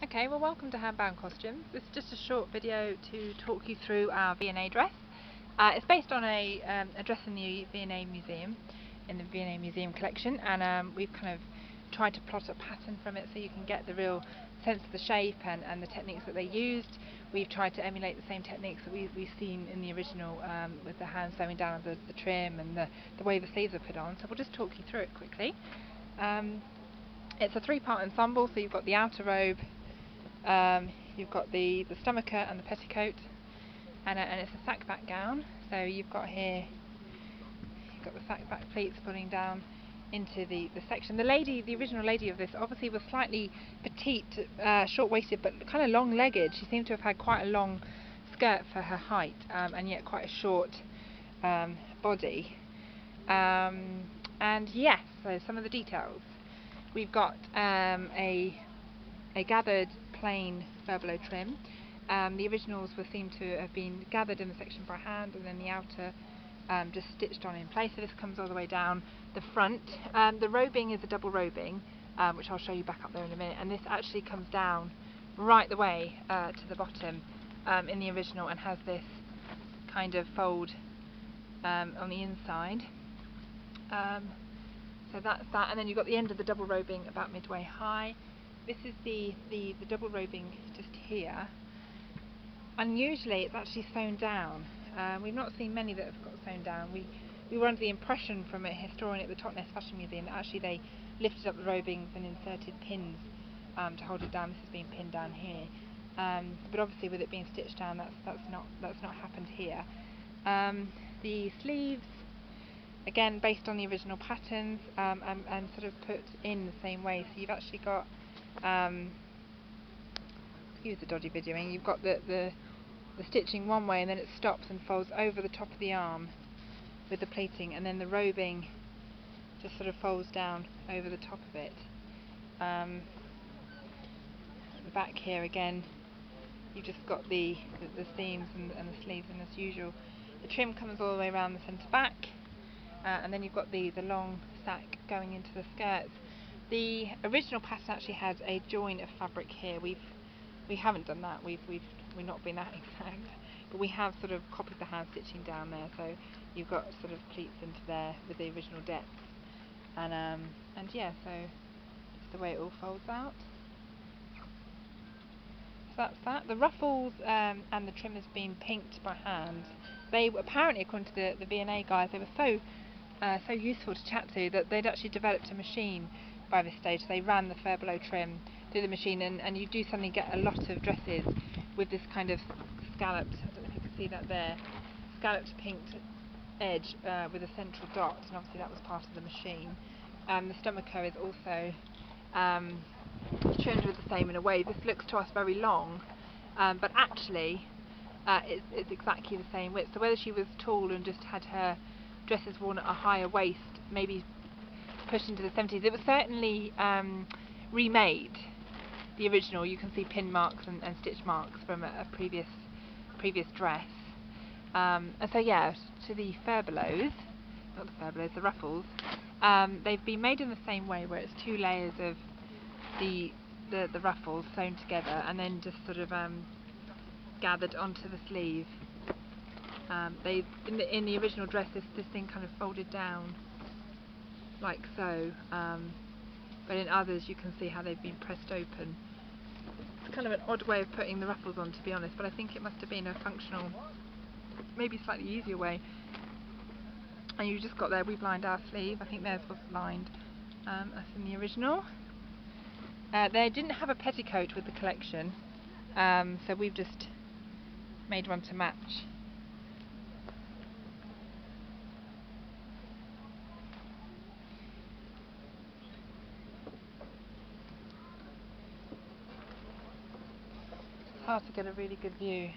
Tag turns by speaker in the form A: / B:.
A: Okay, well, welcome to HandBound Costumes. This is just a short video to talk you through our V&A dress. It's based on a dress in the V&A Museum, in the V&A Museum collection, and we've kind of tried to plot a pattern from it so you can get the real sense of the shape and the techniques that they used. We've tried to emulate the same techniques that we've seen in the original, with the hand sewing down of the trim and the way the sleeves are put on. So we'll just talk you through it quickly. It's a three-part ensemble, so you've got the outer robe, you've got the stomacher and the petticoat, and it's a sack back gown. So you've got here, you've got the sack back pleats pulling down into the section. The original lady of this obviously was slightly petite, short-waisted, but kind of long-legged. She seemed to have had quite a long skirt for her height, and yet quite a short body. And yes, so some of the details. We've got a gathered plain furbelow trim. The originals were seen to have been gathered in the section by hand, and then the outer just stitched on in place. So this comes all the way down the front. The robing is a double robing, which I'll show you back up there in a minute, and this actually comes down right the way to the bottom in the original, and has this kind of fold on the inside. So that's that, and then you've got the end of the double robing about midway high. This is the double robing just here. Unusually, it's actually sewn down. We've not seen many that have got sewn down. We were under the impression from a historian at the Totnes Fashion Museum that actually they lifted up the robings and inserted pins to hold it down. This has been pinned down here, but obviously with it being stitched down, that's not happened here. The sleeves, again based on the original patterns, and sort of put in the same way. So you've actually got, excuse the dodgy videoing, you've got the stitching one way, and then it stops and folds over the top of the arm with the pleating, and then the robing just sort of folds down over the top of it. At the back here again, you've just got the seams and the sleeves, and as usual the trim comes all the way around the centre back. And then you've got the long sack going into the skirts. The original pattern actually had a join of fabric here. We haven't done that. We've not been that exact, but we have sort of copied the hand stitching down there. So you've got sort of pleats into there with the original depth, and yeah, so just the way it all folds out. So that's that. The ruffles and the trim has been pinked by hand. They apparently, according to the V&A guys, they were so useful to chat to that they'd actually developed a machine by this stage. They ran the furbelow trim through the machine, and you do suddenly get a lot of dresses with this kind of scalloped, I don't know if you can see that there, scalloped pinked edge with a central dot, and obviously that was part of the machine. The stomacher is also trimmed with the same in a way. This looks to us very long, but actually it's exactly the same width. So whether she was tall and just had her dresses worn at a higher waist, maybe pushed into the 70s, it was certainly remade. The original, you can see pin marks and stitch marks from a previous dress. And so yeah, to the furbelows, not the furbelows, the ruffles, they've been made in the same way, where it's two layers of the ruffles sewn together and then just sort of gathered onto the sleeve. In the original dress, this thing kind of folded down like so, but in others you can see how they've been pressed open. It's kind of an odd way of putting the ruffles on, to be honest, but I think it must have been a functional, maybe slightly easier way. And you just got there, we've lined our sleeve. I think theirs was lined as in the original. They didn't have a petticoat with the collection, so we've just made one to match. It's hard to get a really good view.